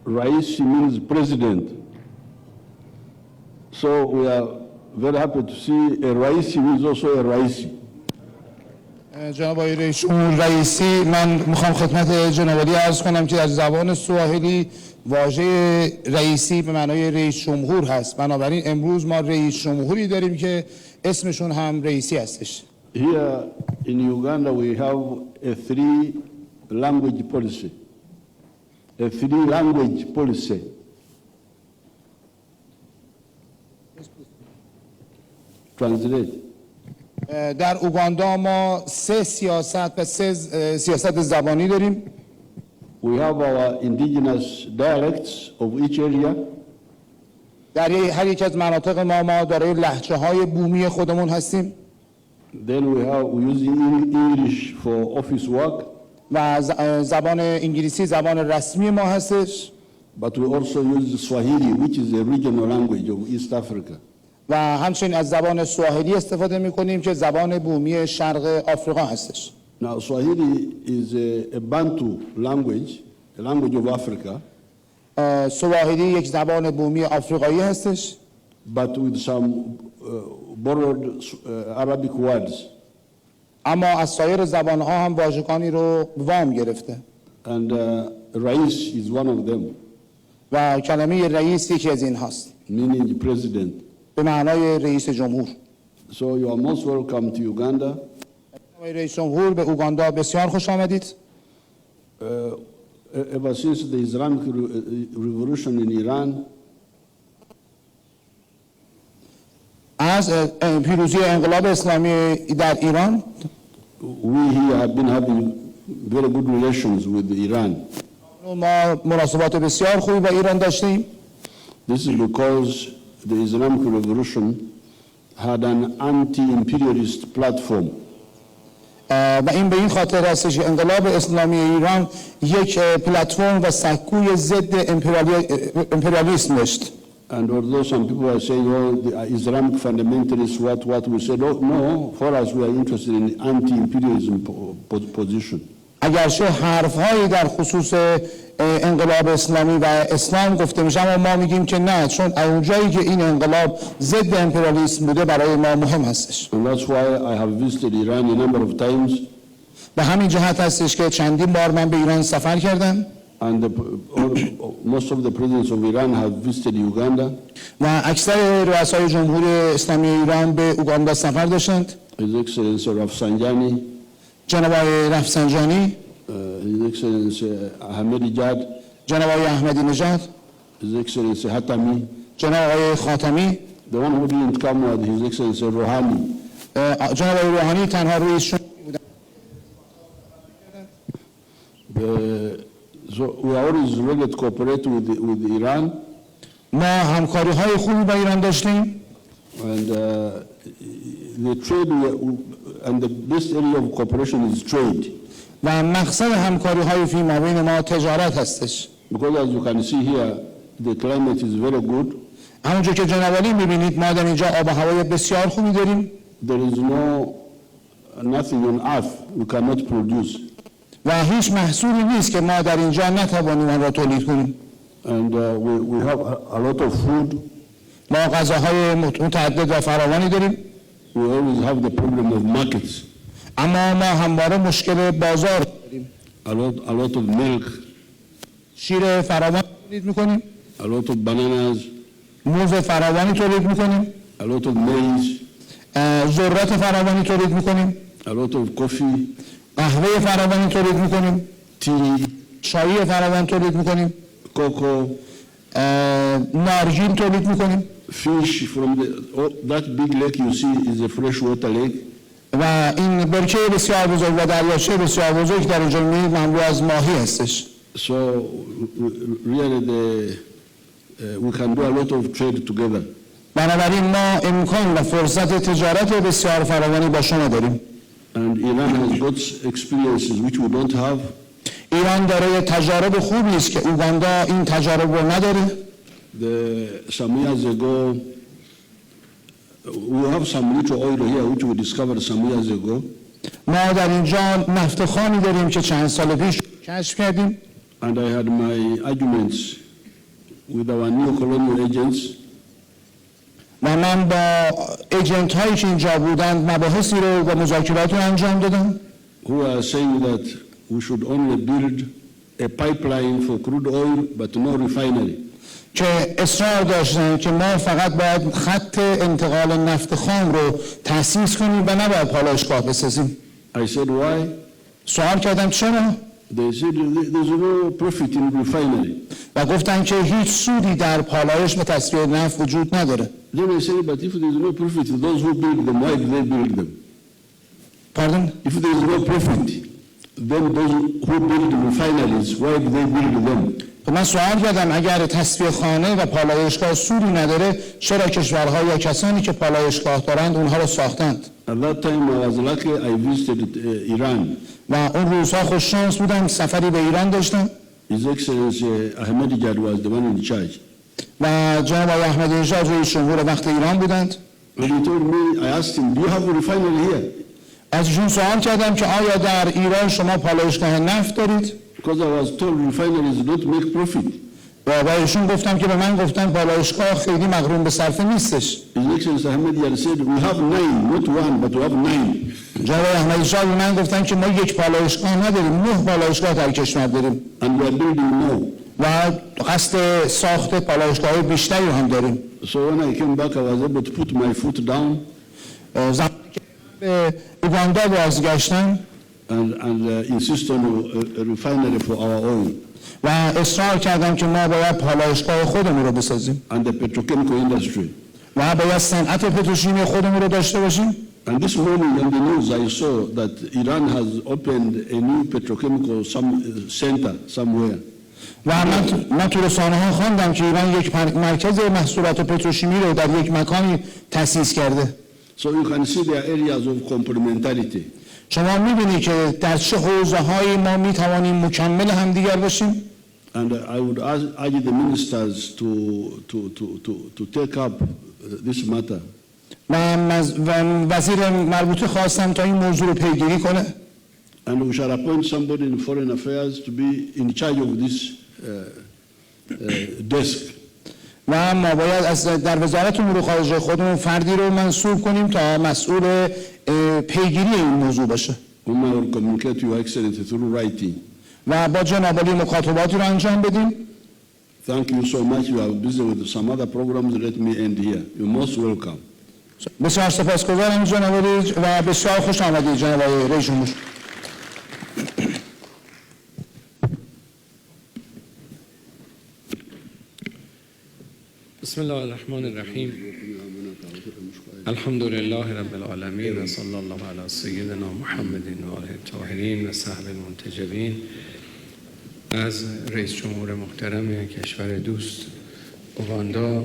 Raisi means president. So we are very happy to see a Raisi who is also a Raisi. جناب آقای رئیس جمهور رئیسی، من میخوام خدمت جناب عالی عرض کنم که در زبان سواحیلی واژه رئیسی به معنای رئیس جمهور هست. بنابراین امروز ما رئیس جمهوری داریم که اسمشون هم رئیسی هستش. Here in Uganda we have a three-language policy. A three-language policy. Translate. در اوگاندا ما سه سیاست زبانی داریم. We have our indigenous dialects of each area. در هر یک از مناطق ما دارای لهجه‌های بومی خودمون هستیم. Then we use English for office work. و زبان انگلیسی زبان رسمی ما هستش. But we also use Swahili, which is a regional language of East Africa. و همچنین از زبان سواحیلی استفاده می‌کنیم که زبان بومی شرق آفریقا هستش. Now Swahili is a Bantu language, a language of Africa. سواحیلی یک زبان بومی آفریقایی هستش. But with some borrowed Arabic words. اما از سایر زبان‌ها هم واژگانی رو وام گرفته. And Rais is one of them. و کلمه رئیس یکی از این هاست. Meaning president. به معنای رئیس جمهور. So you are most welcome to Uganda. رئیس جمهور به اوگاندا بسیار خوش آمدید. Ever since the Islamic revolution in Iran. از پیروزی انقلاب اسلامی در ایران we here have been having very good relations with Iran. ما مناسبات بسیار خوبی با ایران داشتیم. This is because the Islamic revolution had an anti-imperialist platform. و این به این خاطر هستش که انقلاب اسلامی ایران یک پلتفرم و سکوی ضد امپریالیسم داشت. And although some people are saying, oh, the Islamic fundamentalists, what we said, oh, no, for us we are interested in anti-imperialism position. اگرچه حرف‌هایی در خصوص انقلاب اسلامی و اسلام گفته میشه، اما ما میگیم که نه، چون اونجایی که این انقلاب ضد امپریالیسم بوده برای ما مهم هستش. And that's why I have visited Iran a number of times. به همین جهت هستش که چندین بار من به ایران سفر کردم. And most of the presidents of Iran have visited Uganda. و اکثر رؤسای جمهوری اسلامی ایران به اوگاندا سفر داشتند. His Excellency Rafsanjani. جناب آقای رفسنجانی. His Excellency Ahmadinejad. جناب آقای احمدی نژاد. His Excellency Hatami. جناب آقای خاتمی. The one who didn't come was His Excellency Rouhani. جناب آقای روحانی تنها رئیس جمهور بودند. So we are always ready to cooperate with Iran. ما همکاری‌های خوبی با ایران داشتیم. And the trade and the best area of cooperation is trade. و مقصد همکاری‌های فی مابین ما تجارت هستش. Because as you can see here, the climate is very good. همونجور که جناب عالی می‌بینید ما در اینجا آب و هوای بسیار خوبی داریم. There is nothing on earth we cannot produce. و هیچ محصولی نیست که ما در اینجا نتوانیم آن را تولید کنیم. And we have a lot of food. ما غذاهای متعدد و فراوانی داریم. We always have the problem of markets. اما ما همواره مشکل بازار داریم. A lot of milk. شیر فراوان تولید می‌کنیم. A lot of bananas. موز فراوانی تولید می‌کنیم. A lot of maize. ذرت فراوانی تولید می‌کنیم. A lot of coffee. قهوه فراوانی تولید می‌کنیم. Tea. چای فراوان تولید می‌کنیم. Cocoa. نارگیل تولید می‌کنیم. Fish from that big lake you see is a freshwater lake. و این برکه بسیار بزرگ و دریاچه بسیار بزرگ در اینجا می‌بینید مملو از ماهی هستش. So really we can do a lot of trade together. بنابراین ما امکان و فرصت تجارت بسیار فراوانی با شما داریم. And Iran has got experiences which we don't have. ایران دارای تجارب خوبی است که اوگاندا این تجارب رو نداره. Some years ago, we have some little oil here which we discovered some years ago. ما در اینجا نفت خامی داریم که چند سال پیش کشف کردیم. And I had my arguments with our neo-colonial agents. و من با ایجنت هایی که اینجا بودند مباحثی رو و مذاکرات رو انجام دادم. Who are saying that we should only build a pipeline for crude oil but no refinery. که اصرار داشتن که ما فقط باید خط انتقال نفت خام رو تأسیس کنیم و نباید پالایشگاه بسازیم. I said why? سوال کردم چرا؟ They said there's no profit in refinery. و گفتن که هیچ سودی در پالایش و تصفیه نفت وجود نداره. Then I said, but if there's no profit, those who build them, why do they build them? Pardon? If there's no profit, then those who build refineries, why do they build them? من سوال کردم اگر تصفیه خانه و پالایشگاه سودی نداره چرا کشورها یا کسانی که پالایشگاه دارند اونها رو ساختند؟ At that time I was lucky, I visited Iran. و اون روزها خوش شانس بودم سفری به ایران داشتم. His Excellency Ahmadinejad was the one in charge. و جناب آقای احمدی نژاد رئیس جمهور وقت ایران بودند. And he told me, I asked him, do you have a refinery here? از ایشون سوال کردم که آیا در ایران شما پالایشگاه نفت دارید؟ Because I was told refineries don't make profit. و با ایشون گفتم که به من گفتن پالایشگاه خیلی مغروم به صرفه نیستش. His Excellency Ahmadinejad said, we have 9, not one, but we have 9. جناب احمدی نژاد به من گفتن که ما یک پالایشگاه نداریم، 9 پالایشگاه در کشور داریم. And we are building more. و قصد ساخت پالایشگاه بیشتری هم داریم. So when I came back, I was able to put my foot down. زمانی که به اوگاندا بازگشتم and insist on a refinery for our oil. و اصرار کردم که ما باید پالایشگاه خودمون رو بسازیم. And the petrochemical industry. و باید صنعت پتروشیمی خودمون رو داشته باشیم. And this morning on the news I saw that Iran has opened a new petrochemical center somewhere. و من تو رسانه‌ها خواندم که ایران یک مرکز محصولات پتروشیمی رو در یک مکانی تأسیس کرده. So you can see there are areas of complementarity. شما می‌بینید که در چه حوزه‌هایی ما می‌توانیم مکمل همدیگر باشیم. And I would urge the ministers to take up this matter. و وزیر مربوطه خواستم تا این موضوع رو پیگیری کنه. And we shall appoint somebody in foreign affairs to be in charge of this desk. و ما باید از در وزارت امور خارجه خودمون فردی رو منصوب کنیم تا مسئول پیگیری این موضوع باشه. We will communicate to Your Excellency through writing. و با جناب عالی مکاتباتی رو انجام بدیم. Thank you so much. You are busy with some other programs. Let me end here. You're most welcome. بسیار سپاسگزارم جناب عالی و بسیار خوش آمدید جناب آقای رئیس جمهور. بسم الله الرحمن الرحیم. الحمد لله رب العالمین و صلی الله علی سیدنا محمد و آله الطاهرین و صحب المنتجبین. از رئیس جمهور محترم کشور دوست اوگاندا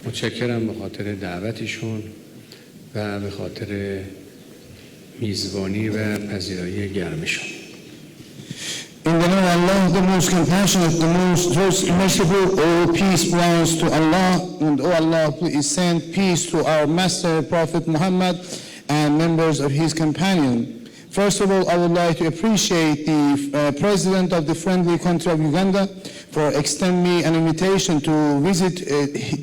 متشکرم به خاطر دعوتشون و به خاطر میزبانی و پذیرایی گرمشون. In the name of Allah, the most compassionate, the most merciful, all peace belongs to Allah, and O Allah, please send peace to our Master Prophet Muhammad and members of his companion. First of all, I would like to appreciate the President of the friendly country of Uganda for extending me an invitation to visit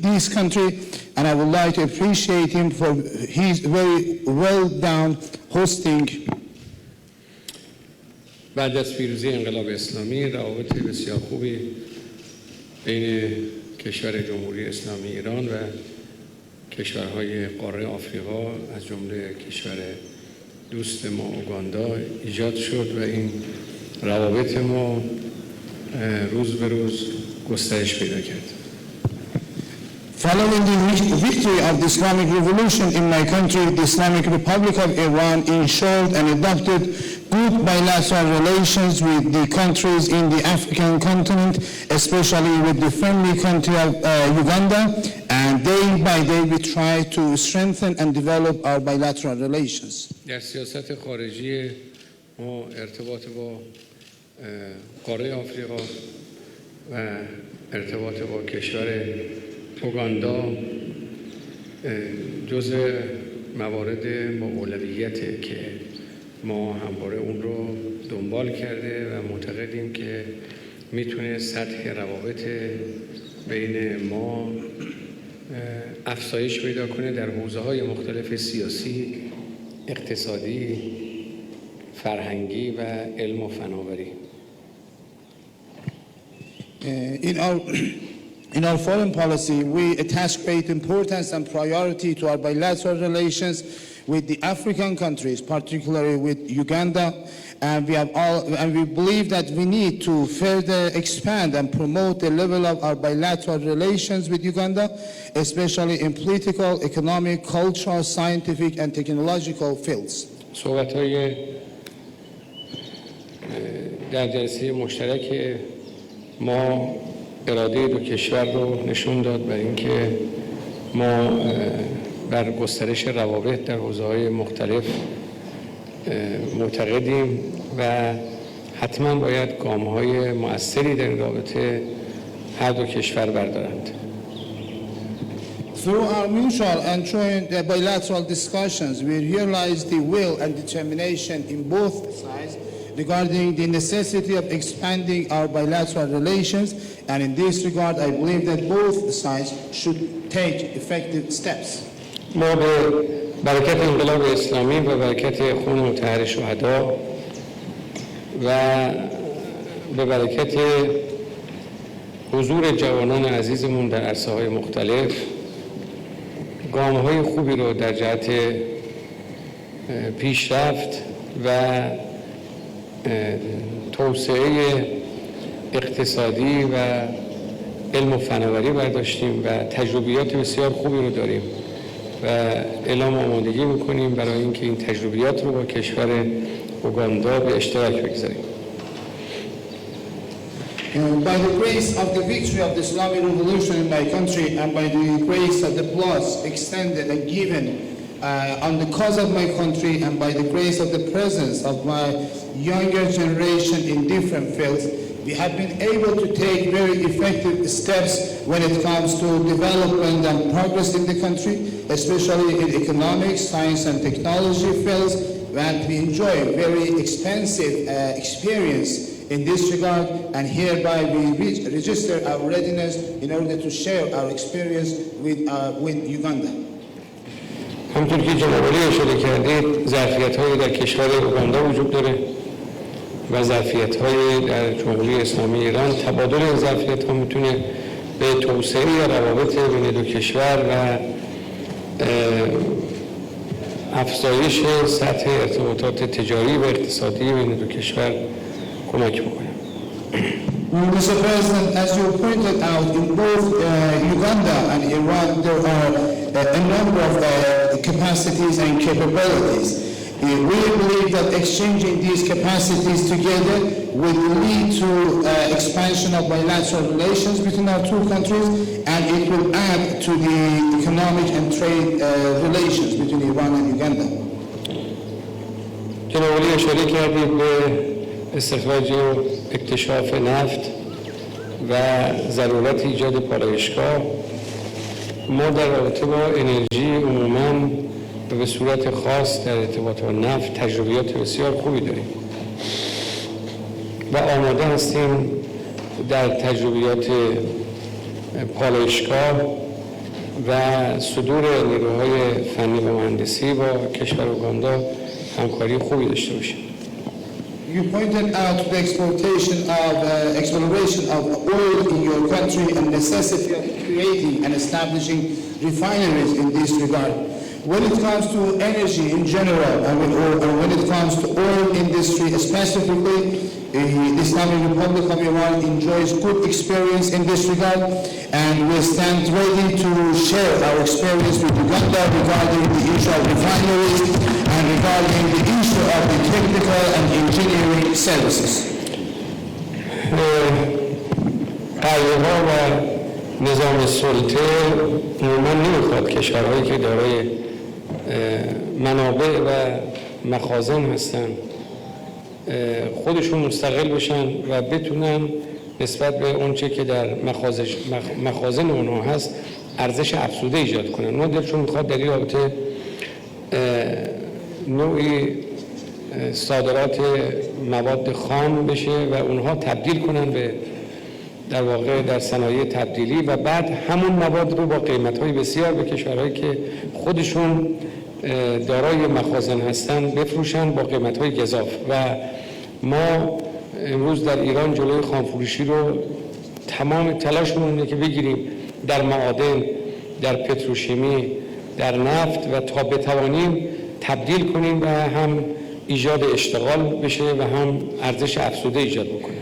this country, and I would like to appreciate him for his very well done hosting. بعد از پیروزی انقلاب اسلامی روابط بسیار خوبی بین کشور جمهوری اسلامی ایران و کشورهای قاره آفریقا از جمله کشور دوست ما اوگاندا ایجاد شد و این روابط ما روز به روز گسترش پیدا کرد. Following the victory of the Islamic Revolution in my country, the Islamic Republic of Iran ensured and adopted good bilateral relations with the countries in the African continent, especially with the friendly country of Uganda, and day by day we try to strengthen and develop our bilateral relations. در سیاست خارجی ما ارتباط با قاره آفریقا و ارتباط با کشور اوگاندا جزء موارد با اولویته که ما همواره اون رو دنبال کرده و معتقدیم که میتونه سطح روابط بین ما افزایش پیدا کنه در حوزه‌های مختلف سیاسی، اقتصادی، فرهنگی و علم و فناوری. In our foreign policy, we attach great importance and priority to our bilateral relations with the African countries, particularly with Uganda, and we believe that we need to further expand and promote the level of our bilateral relations with Uganda, especially in political, economic, cultural, scientific, and technological fields. صحبت‌های در جلسه مشترک ما اراده دو کشور رو نشون داد برای اینکه ما بر گسترش روابط در حوزه‌های مختلف معتقدیم و حتما باید گام‌های مؤثری در این رابطه هر دو کشور بردارند. Through our mutual and joint bilateral discussions, we realize the will and determination in both sides regarding the necessity of expanding our bilateral relations, and in this regard, I believe that both sides should take effective steps. ما به برکت انقلاب اسلامی و برکت خون مطهر شهدا و به برکت حضور جوانان عزیزمون در عرصه‌های مختلف گام‌های خوبی رو در جهت پیشرفت و توسعه اقتصادی و علم و فناوری برداشتیم و تجربیات بسیار خوبی رو داریم و اعلام آمادگی میکنیم برای اینکه این تجربیات رو با کشور اوگاندا به اشتراک بگذاریم. By the grace of the victory of the Islamic revolution in my country and by the grace of the blood extended and given on the cause of my country and by the grace of the presence of my younger generation in different fields, we have been able to take very effective steps when it comes to development and progress in the country, especially in economics, science and technology fields, and we enjoy very extensive experience in this regard, and hereby we register our readiness in order to share our experience with Uganda. همونطور که جناب علی اشاره کردید ظرفیت‌هایی در کشور اوگاندا وجود داره و ظرفیت‌هایی در جمهوری اسلامی ایران. تبادل این ظرفیت‌ها میتونه به توسعه روابط بین دو کشور و افزایش سطح ارتباطات تجاری و اقتصادی بین دو کشور کمک بکنه. Mr. President, as you pointed out, in both Uganda and Iran, there are a number of capacities and capabilities. We believe that exchanging these capacities together will lead to expansion of bilateral relations between our two countries, and it will add to the economic and trade relations between Iran and Uganda. جناب علی اشاره کردید به استخراج و اکتشاف نفت و ضرورت ایجاد پالایشگاه. ما در رابطه با انرژی عموماً و به صورت خاص در ارتباط با نفت تجربیات بسیار خوبی داریم و آماده هستیم در تجربیات پالایشگاه و صدور نیروهای فنی و مهندسی با کشور اوگاندا همکاری خوبی داشته باشیم. You pointed out the exploration of oil in your country and necessity of creating and establishing refineries in this regard. When it comes to energy in general, and when it comes to oil industry specifically, the Islamic Republic of Iran enjoys good experience in this regard, and we stand ready to share our experience with Uganda regarding the issue of refineries and regarding the issue of the technical and engineering services. قایه‌ها و نظام سلطه عموما نمیخواد کشورهایی که دارای منابع و مخازن هستن خودشون مستقل بشن و بتونن نسبت به اونچه که در مخازن اونها هست ارزش افزوده ایجاد کنن. ما دلشون میخواد در این رابطه نوعی صادرات مواد خام بشه و اونها تبدیل کنن به در واقع در صنایع تبدیلی و بعد همون مواد رو با قیمت‌های بسیار به کشورهایی که خودشون دارای مخازن هستن بفروشن با قیمت‌های گزاف. و ما امروز در ایران جلوی خامفروشی رو تمام تلاشمون اینه که بگیریم در معادن، در پتروشیمی، در نفت و تا بتوانیم تبدیل کنیم و هم ایجاد اشتغال بشه و هم ارزش افزوده ایجاد بکنه.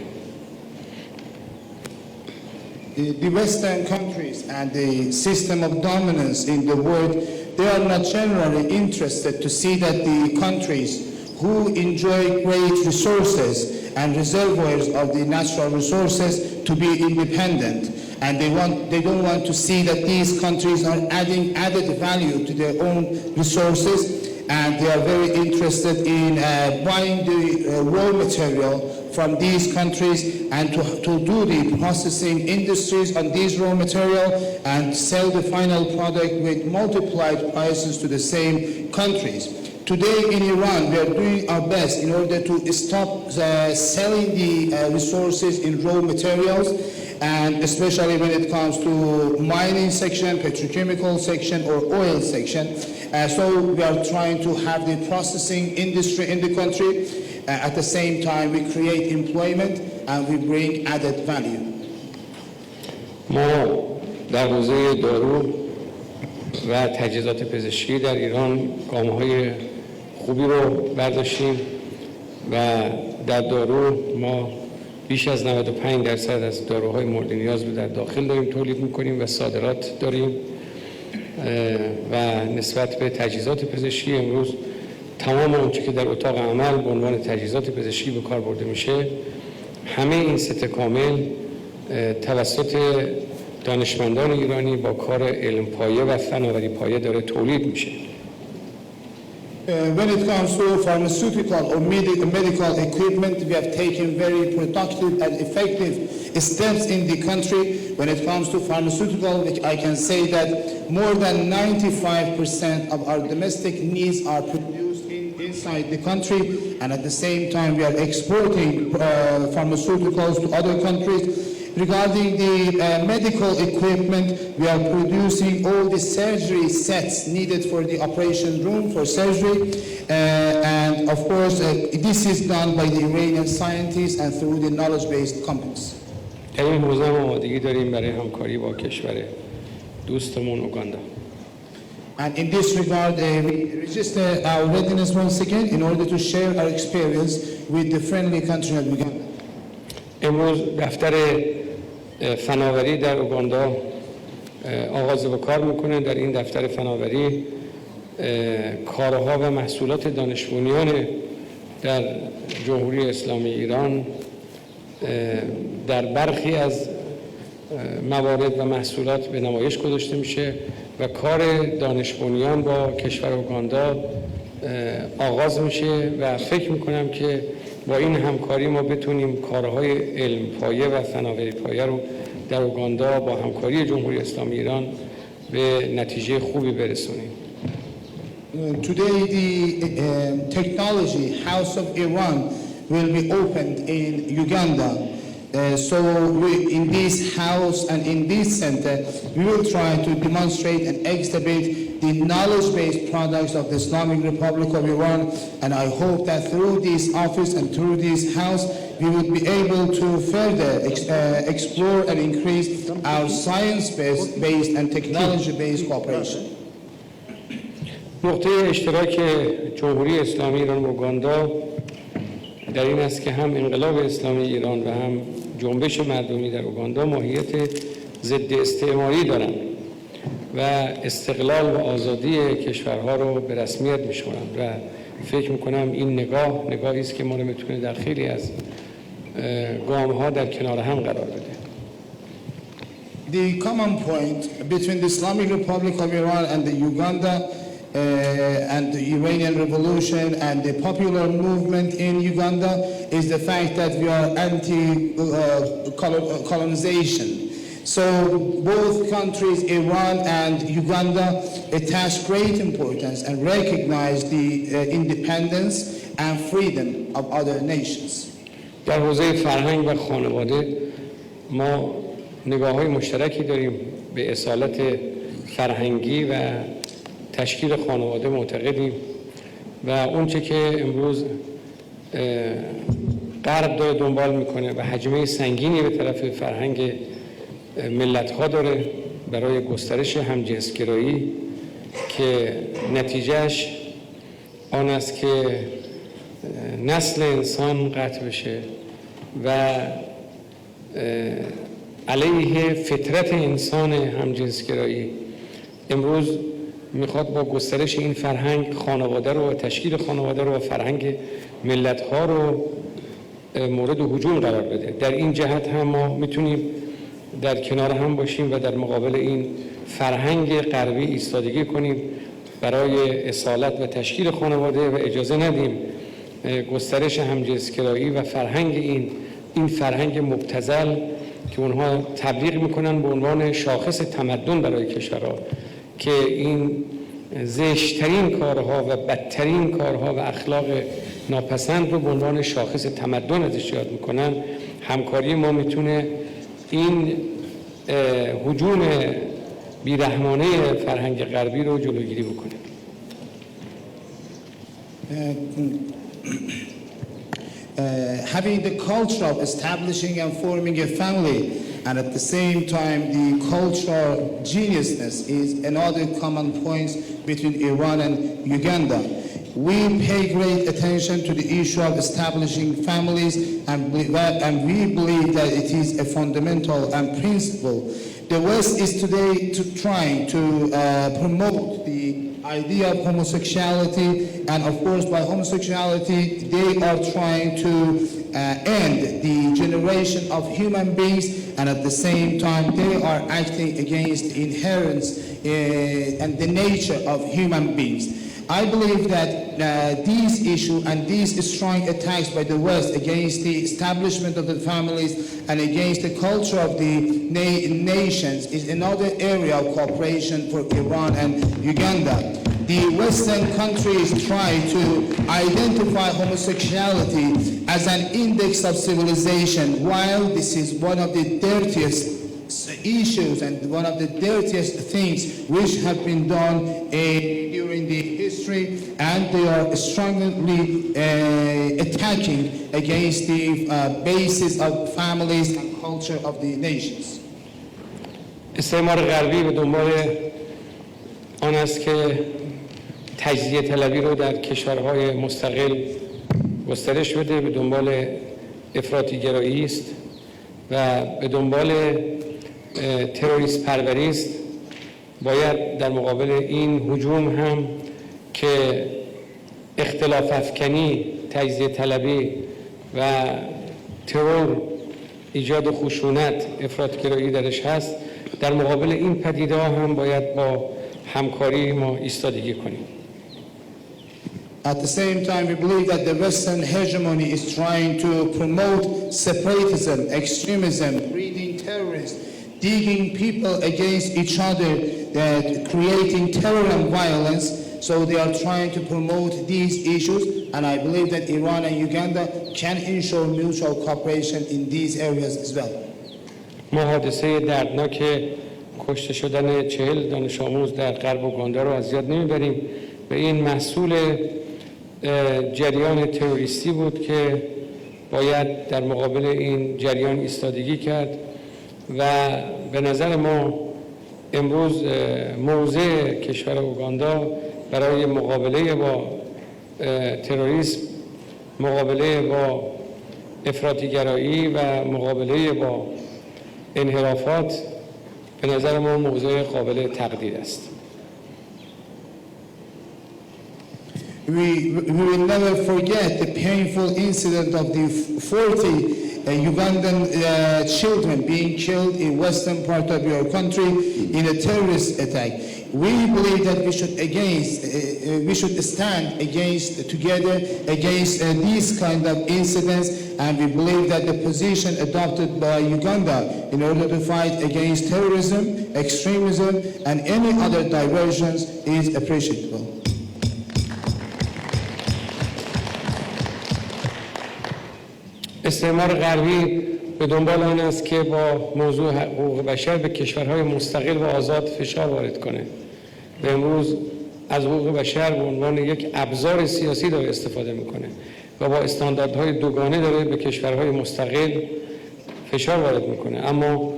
The Western countries and the system of dominance in the world, they are not generally interested to see that the countries who enjoy great resources and reservoirs of the natural resources to be independent. And they don't want to see that these countries are adding added value to their own resources, and they are very interested in buying the raw material from these countries and to do the processing industries on these raw material and sell the final product with multiplied prices to the same countries. Today in Iran, we are doing our best in order to stop selling the resources in raw materials, and especially when it comes to mining section, petrochemical section, or oil section. So we are trying to have the processing industry in the country. At the same time, we create employment and we bring added value. ما در حوزه دارو و تجهیزات پزشکی در ایران گام‌های خوبی رو برداشتیم و در دارو ما بیش از 95% از داروهای مورد نیاز رو در داخل داریم تولید می‌کنیم و صادرات داریم. و نسبت به تجهیزات پزشکی امروز تمام آنچه که در اتاق عمل به عنوان تجهیزات پزشکی به کار برده میشه، همه این ست کامل توسط دانشمندان ایرانی با کار علم پایه و فناوری پایه داره تولید میشه. When it comes to pharmaceutical or medical equipment, we have taken very productive and effective steps in the country. When it comes to pharmaceutical, which I can say that more than 95% of our domestic needs are produced inside the country, and at the same time we are exporting pharmaceuticals to other countries. Regarding the medical equipment, we are producing all the surgery sets needed for the operation room for surgery, and of course this is done by the Iranian scientists and through the knowledge-based companies. در این حوزه ما آمادگی داریم برای همکاری با کشور دوستمون اوگاندا. And in this regard, we register our readiness once again in order to share our experience with the friendly country of Uganda. امروز دفتر فناوری در اوگاندا آغاز به کار میکنه. در این دفتر فناوری کارها و محصولات دانش بنیان در جمهوری اسلامی ایران در برخی از موارد و محصولات به نمایش گذاشته میشه و کار دانش بنیان با کشور اوگاندا آغاز میشه و فکر میکنم که با این همکاری ما بتونیم کارهای علم پایه و فناوری پایه رو در اوگاندا با همکاری جمهوری اسلامی ایران به نتیجه خوبی برسونیم. Today the technology house of Iran will be opened in Uganda. So in this house and in this center, we will try to demonstrate and exhibit the knowledge-based products of the Islamic Republic of Iran, and I hope that through this office and through this house, we will be able to further explore and increase our science-based and technology-based cooperation. نقطه اشتراک جمهوری اسلامی ایران و اوگاندا در این است که هم انقلاب اسلامی ایران و هم جنبش مردمی در اوگاندا ماهیت ضد استعماری دارند و استقلال و آزادی کشورها رو به رسمیت میشمارند و فکر میکنم این نگاهی است که ما رو میتونه در خیلی از گام‌ها در کنار هم قرار بده. The common point between the Islamic Republic of Iran and the Uganda and the Iranian Revolution and the popular movement in Uganda is the fact that we are anti-colonization. So both countries, Iran and Uganda, attach great importance and recognize the independence and freedom of other nations. در حوزه فرهنگ و خانواده ما نگاه‌های مشترکی داریم به اصالت فرهنگی و تشکیل خانواده معتقدیم و اونچه که امروز غرب داره دنبال میکنه و حجمه سنگینی به طرف فرهنگ ملت‌ها داره برای گسترش همجنسگرایی که نتیجهش آن است که نسل انسان قطع بشه و علیه فطرت انسان همجنسگرایی امروز میخواد با گسترش این فرهنگ خانواده رو و تشکیل خانواده رو و فرهنگ ملت‌ها رو مورد هجوم قرار بده. در این جهت هم ما میتونیم در کنار هم باشیم و در مقابل این فرهنگ غربی ایستادگی کنیم برای اصالت و تشکیل خانواده و اجازه ندیم گسترش همجنسگرایی و فرهنگ این فرهنگ مبتذل که اونها تبلیغ میکنن به عنوان شاخص تمدن برای کشورها که این زشترین کارها و بدترین کارها و اخلاق ناپسند رو به عنوان شاخص تمدن ازش یاد میکنن. همکاری ما میتونه این هجوم بیرحمانه فرهنگ غربی رو جلوگیری بکنه. Having the culture of establishing and forming a family and at the same time the cultural geniusness is another common point between Iran and Uganda. We pay great attention to the issue of establishing families and we believe that it is a fundamental and principle. The West is today trying to promote the idea of homosexuality, and of course by homosexuality they are trying to end the generation of human beings, and at the same time they are acting against the inherence and the nature of human beings. I believe that these issues and these strong attacks by the West against the establishment of the families and against the culture of the nations is another area of cooperation for Iran and Uganda. The Western countries try to identify homosexuality as an index of civilization, while this is one of the dirtiest issues and one of the dirtiest things which have been done during the history, and they are strongly attacking against the basis of families and culture of the nations. استعمار غربی به دنبال آن است که تجزیه طلبی رو در کشورهای مستقل گسترش بده، به دنبال افراطی گرایی است و به دنبال تروریست پروری است. باید در مقابل این هجوم هم که اختلاف افکنی، تجزیه طلبی و ترور، ایجاد خشونت، افراطگرایی درش هست، در مقابل این پدیده هم باید با همکاری ما ایستادگی کنیم. At the same time, we believe that the Western hegemony is trying to promote separatism, extremism, breeding terrorists, digging people against each other, creating terror and violence. So they are trying to promote these issues, and I believe that Iran and Uganda can ensure mutual cooperation in these areas as well. ما حادثه دردناک کشته شدن 40 دانش آموز در غرب اوگاندا رو از یاد نمیبریم و این محصول جریان تروریستی بود که باید در مقابل این جریان ایستادگی کرد و به نظر ما امروز موضع کشور اوگاندا برای مقابله با تروریسم، مقابله با افراطیگرایی و مقابله با انحرافات به نظر ما موضوع قابل تقدیر است. We will never forget the painful incident of the 40 Ugandan children being killed in western part of your country in a terrorist attack. We believe that we should stand together against these kind of incidents, and we believe that the position adopted by Uganda in order to fight against terrorism, extremism, and any other diversions is appreciable. استعمار غربی به دنبال آن است که با موضوع حقوق بشر به کشورهای مستقل و آزاد فشار وارد کنه و امروز از حقوق بشر به عنوان یک ابزار سیاسی داره استفاده میکنه و با استانداردهای دوگانه داره به کشورهای مستقل فشار وارد میکنه. اما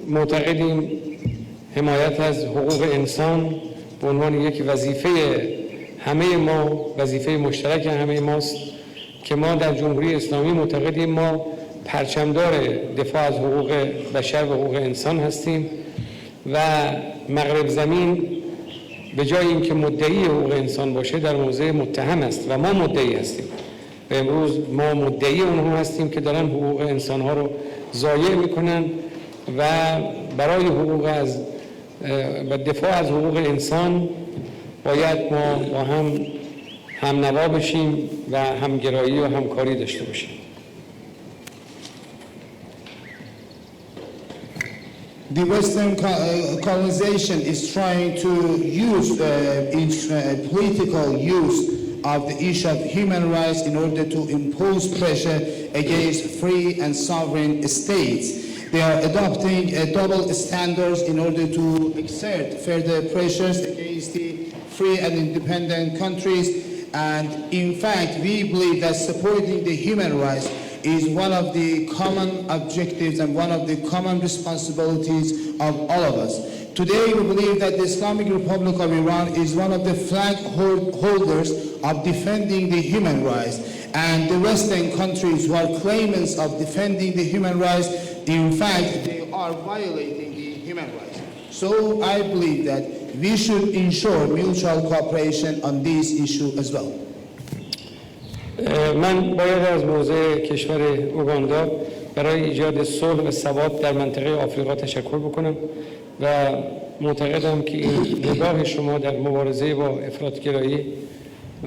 معتقدیم حمایت از حقوق انسان به عنوان یک وظیفه همه ما، وظیفه مشترک همه ماست که ما در جمهوری اسلامی معتقدیم ما پرچمدار دفاع از حقوق بشر و حقوق انسان هستیم و مغرب زمین به جای اینکه مدعی حقوق انسان باشه در موضع متهم است و ما مدعی هستیم و امروز ما مدعی اونها هستیم که دارن حقوق انسانها رو ضایع میکنن و برای حقوق و دفاع از حقوق انسان باید ما با هم نوا بشیم و همگرایی و همکاری داشته باشیم. The Western colonization is trying to use its political use of the issue of human rights in order to impose pressure against free and sovereign states. They are adopting double standards in order to exert further pressures against the free and independent countries. And in fact, we believe that supporting the human rights is one of the common objectives and one of the common responsibilities of all of us. Today, we believe that the Islamic Republic of Iran is one of the flag holders of defending the human rights. And the Western countries who are claimants of defending the human rights, in fact, they are violating the human rights. So I believe that we should ensure mutual cooperation on this issue as well. من باید از موضع کشور اوگاندا برای ایجاد صلح و ثبات در منطقه آفریقا تشکر بکنم و معتقدم که این نگاه شما در مبارزه با افراطگرایی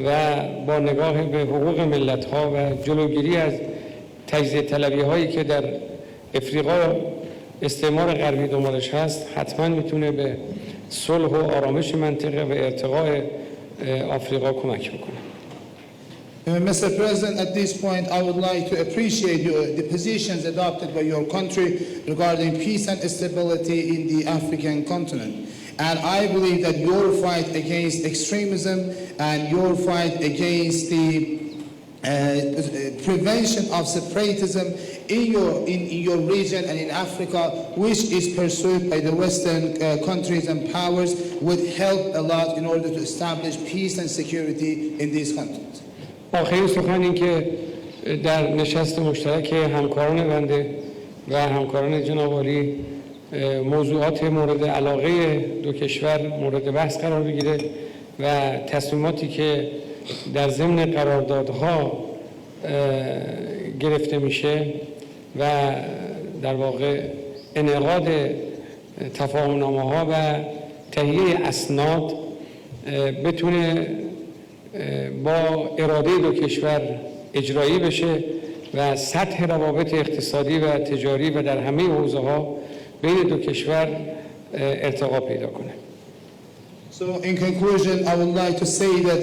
و با نگاه به حقوق ملت‌ها و جلوگیری از تجزیه طلبی هایی که در افریقا استعمار غربی دنبالش هست حتما میتونه به صلح و آرامش منطقه و ارتقاء آفریقا کمک بکنه. Mr. President, at this point, I would like to appreciate the positions adopted by your country regarding peace and stability in the African continent. And I believe that your fight against extremism and your fight against the prevention of separatism in your region and in Africa, which is pursued by the Western countries and powers, would help a lot in order to establish peace and security in these countries. آخرین سخن این که در نشست مشترک همکاران بنده و همکاران جناب عالی موضوعات مورد علاقه دو کشور مورد بحث قرار بگیره و تصمیماتی که در ضمن قراردادها گرفته میشه و در واقع انعقاد تفاهم‌نامه‌ها و تهیه اسناد بتونه با اراده دو کشور اجرایی بشه و سطح روابط اقتصادی و تجاری و در همه حوزه‌ها بین دو کشور ارتقا پیدا کنه. So in conclusion, I would like to say that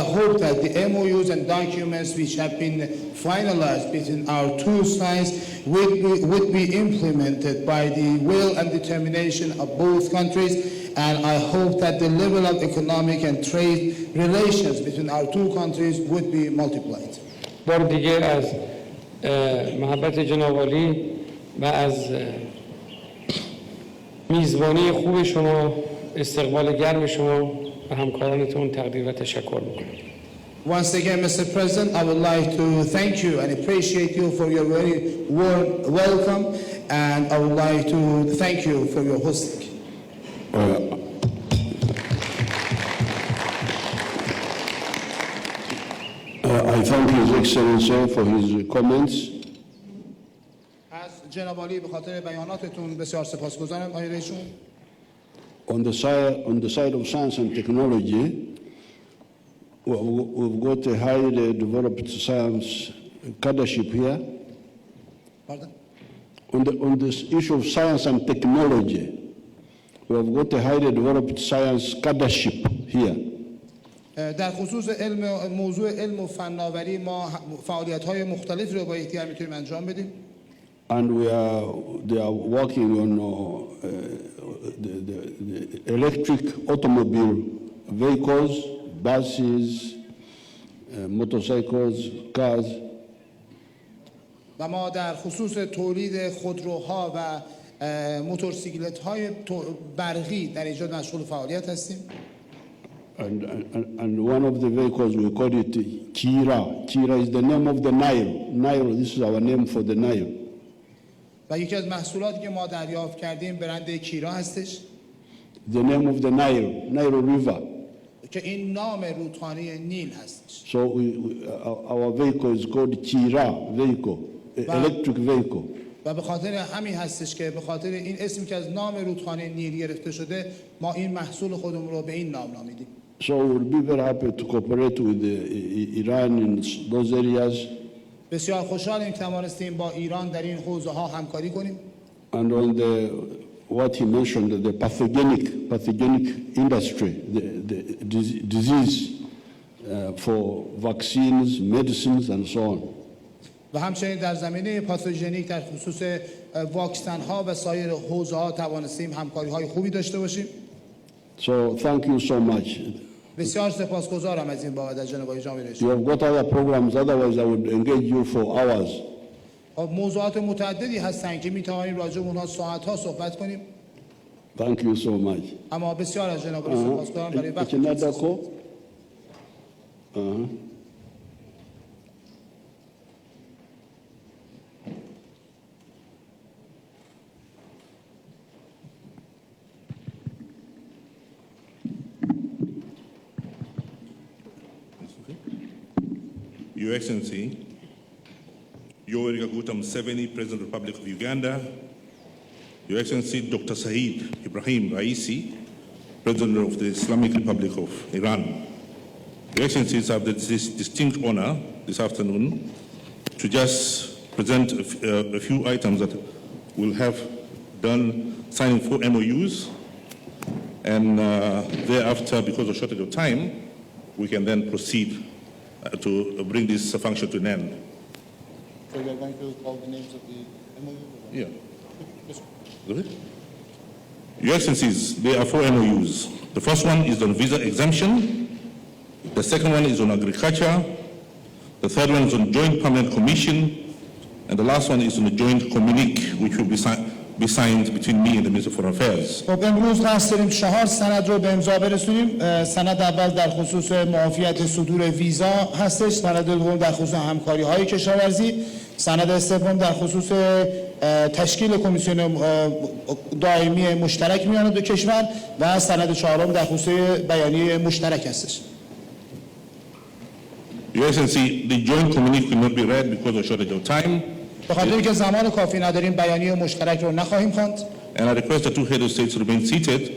I hope that the MOUs and documents which have been finalized between our two sides would be implemented by the will and determination of both countries, and I hope that the level of economic and trade relations between our two countries would be multiplied. بار دیگه از محبت جناب عالی و از میزبانی خوب شما، استقبال گرم شما و همکارانتون تقدیر و تشکر میکنم. Once again, Mr. President, I would like to thank you and appreciate you for your very warm welcome, and I would like to thank you for your hosting. I thank His Excellency for his comments. از جناب عالی به خاطر بیاناتتون بسیار سپاسگزارم آقای رئیس‌جمهور. On the side of science and technology, we've got a highly developed science cadreship here. Pardon? On this issue of science and technology, we have got a highly developed science cadreship here. در خصوص موضوع علم و فناوری ما فعالیت‌های مختلف رو با یکدیگر میتونیم انجام بدیم. And they are working on the electric automobile vehicles, buses, motorcycles, cars. و ما در خصوص تولید خودروها و موتورسیکلت‌های برقی در اینجا مشغول فعالیت هستیم. And one of the vehicles, we call it Kira. Kira is the name of the Nile. Nile, this is our name for the Nile. و یکی از محصولاتی که ما دریافت کردیم برند کیرا هستش. The name of the Nile, Nile River. که این نام رودخانه نیل هستش. So our vehicle is called Kira vehicle, electric vehicle. و به خاطر همین هستش که به خاطر این اسمی که از نام رودخانه نیل گرفته شده ما این محصول خودمون رو به این نام نامیدیم. So we'll be very happy to cooperate with Iran in those areas. بسیار خوشحالیم که توانستیم با ایران در این حوزه ها همکاری کنیم. And on what he mentioned, the pathogenic industry, the disease for vaccines, medicines, and so on. و همچنین در زمینه پاتوژنیک در خصوص واکسن ها و سایر حوزه ها توانستیم همکاری های خوبی داشته باشیم. So thank you so much. بسیار سپاسگزارم از این بابت از جناب جامعه رئیس. You have got other programs, otherwise I would engage you for hours. موضوعات متعددی هستند که میتوانیم راجع به اونها ساعت‌ها صحبت کنیم. Thank you so much. اما بسیار از جناب رئیس سپاسگزارم برای وقتی. Your Excellency, Yoweri Kaguta Museveni, President of the Republic of Uganda, Your Excellency Dr. Ebrahim Raisi, President of the Islamic Republic of Iran. Your Excellencies, I have this distinct honor this afternoon to just present a few items that will have done signing 4 MOUs, and thereafter, because of shortage of time, we can then proceed to bring this function to an end. So you are going to call the names of the MOU? Yeah. Your Excellencies, there are 4 MOUs. The first one is on visa exemption. The second one is on agriculture. The third one is on joint permanent commission. And the last one is on the joint communique, which will be signed between me and the Minister of Foreign Affairs. خب امروز قصد داریم 4 سند رو به امضا برسونیم. سند اول در خصوص معافیت صدور ویزا هستش، سند دوم در خصوص همکاری‌های کشاورزی، سند سوم در خصوص تشکیل کمیسیون دائمی مشترک میان دو کشور و سند چهارم در خصوص بیانیه مشترک هستش. Your Excellency, the joint communique will not be read because of shortage of time. به خاطر اینکه زمان کافی نداریم بیانیه مشترک رو نخواهیم خواند. And I request the 2 heads of states to remain seated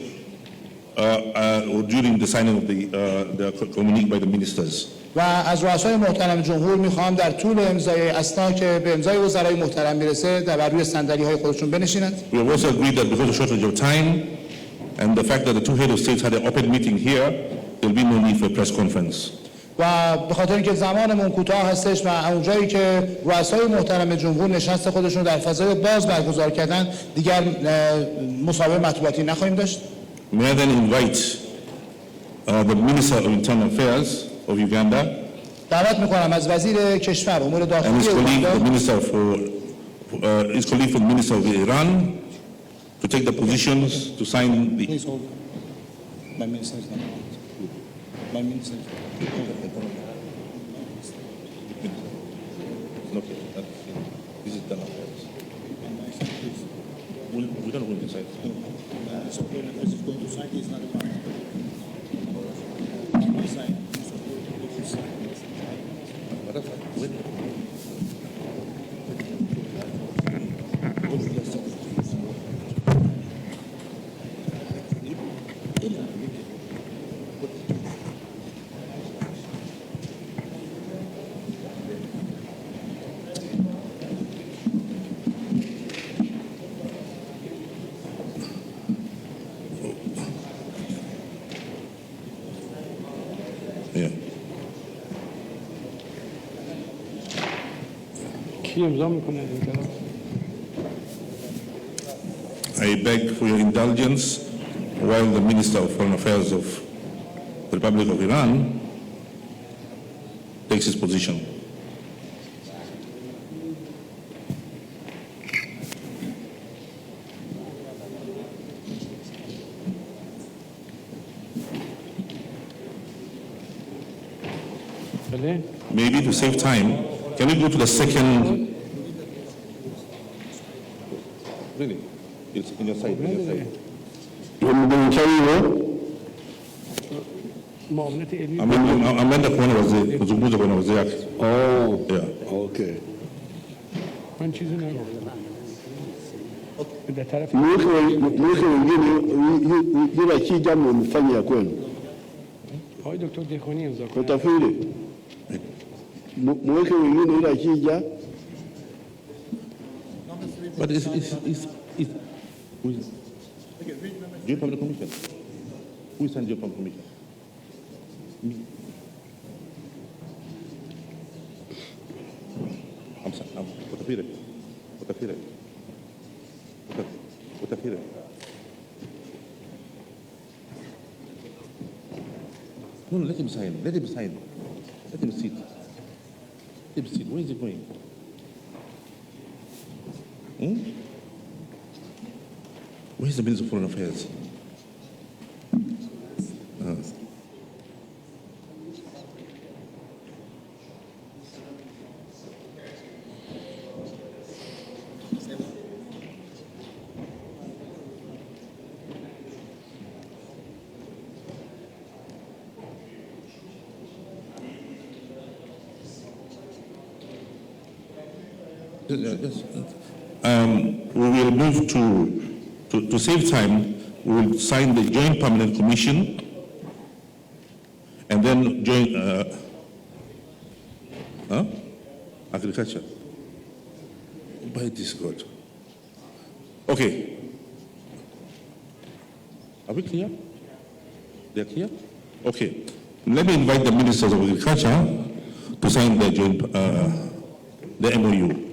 during the signing of the communique by the ministers. و از رؤسای محترم جمهور میخوام در طول امضای اسنا که به امضای وزرای محترم میرسه در روی صندلی‌های خودشون بنشینند. We have also agreed that because of shortage of time and the fact that the 2 heads of states had an open meeting here, there will be no need for a press conference. و به خاطر اینکه زمانمون کوتاه هستش و اونجایی که رؤسای محترم جمهور نشست خودشون در فضای باز برگزار کردن دیگر مصاحبه مطبوعاتی نخواهیم داشت. May I then invite the Minister of Internal Affairs of Uganda دعوت میکنم از وزیر کشور امور and داخلی his colleague, اوگاندا from the Minister of Iran to take the positions to sign the... Please hold. My minister is not. My minister is not. Okay, this is done. We don't win inside. So when the president is going to sign, he's not a part. Sign. Yeah. کی امضا میکنه این طرف؟ I beg for your indulgence while the Minister of Foreign Affairs of the Republic of Iran takes his position. بله؟ Maybe to save time, can we go to the second? Really? It's in your side, in your side. معاونت علمی Amenda kuona wazee, kuzungumza kwa wazee yake. Oh, Yeah. okay. من چیزی نگفتم به طرف Mweke wengine yule akija mmefanya kwenu. آقای دکتر دهقانی امضا Kwa کنه tafsiri. Mweke wengine yule akija But it's who is Joint Public Commission? Who is on Joint Public Commission? Me. I'm sorry. Utafire. No, let him sign. Let him sit. Let him sit. Where is he going? Where is the Minister of Foreign Affairs? Yes. We will move to save time, we will sign the Joint Permanent Commission and then join agriculture. By this God. Okay. Are we clear? They're clear? Okay. Let me invite the Ministers of Agriculture to sign the joint, the MOU.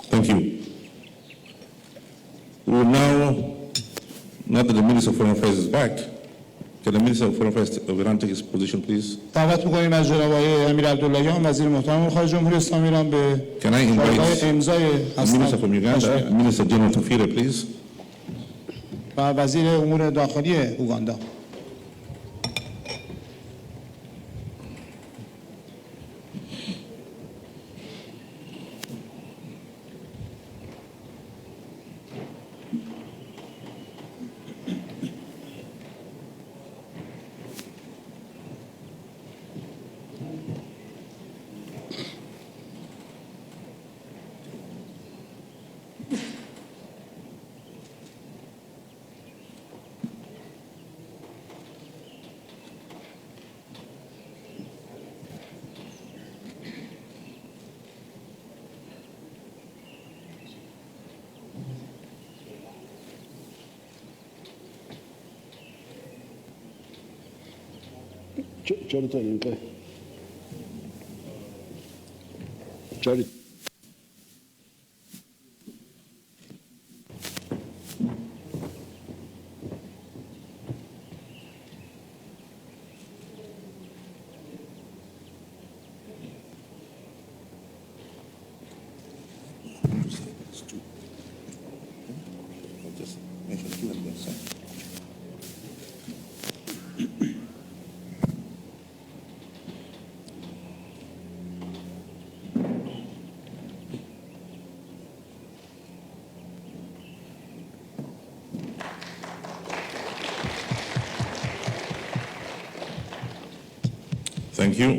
Thank you. We will now that the Minister of Foreign Affairs is back, can the Minister of Foreign Affairs of Iran take his position, please? دعوت می‌کنیم از جناب آقای امیر عبداللهیان وزیر محترم خارجه جمهوری اسلامی ایران به Can I invite امضای the Minister from Uganda, Minister General Tafire, please? و وزیر امور داخلی اوگاندا. چرا تا این که چرا Thank you.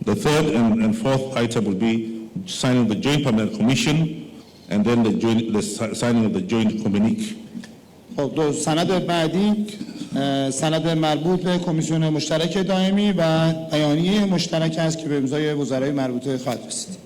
The third and fourth item will be signing the Joint Permanent Commission and then the signing of the Joint Communique. خب دو سند بعدی سند مربوط به کمیسیون مشترک دائمی و بیانیه مشترک است که به امضای وزرای مربوطه خواهد رسید.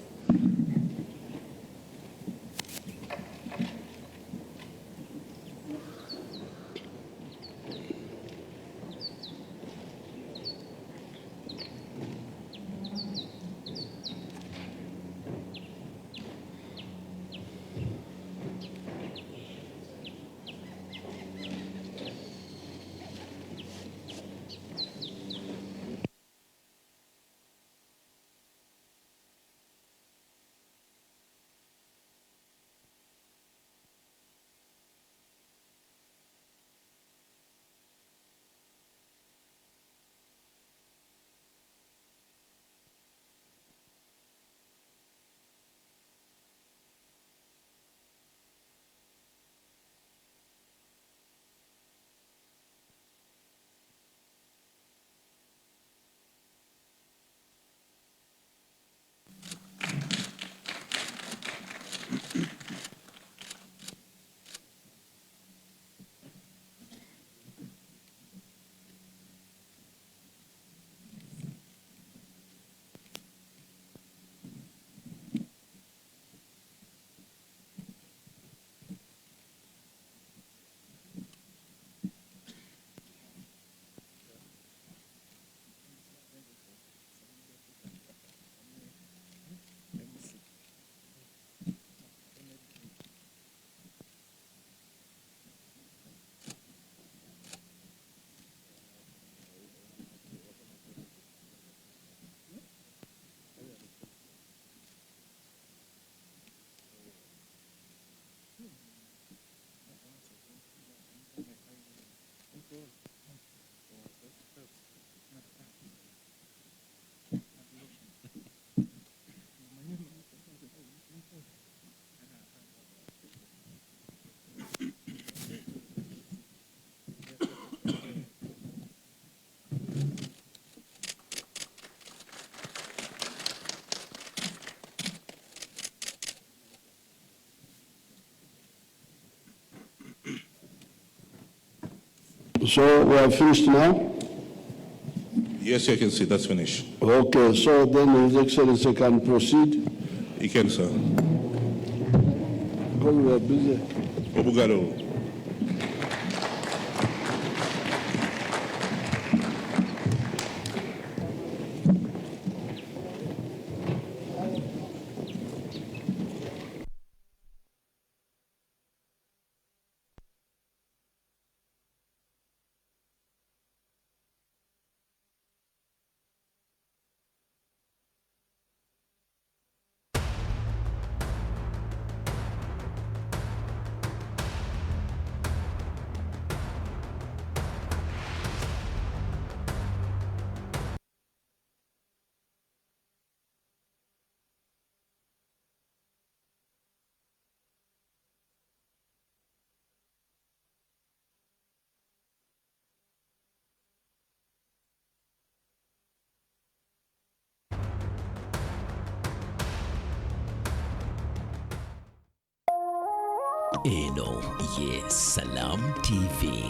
So we are finished now? Yes, you can see that's finished. Okay, so then His Excellency can proceed. You can, sir. Because we are busy. Obrigado. اینو یه سلام تیوی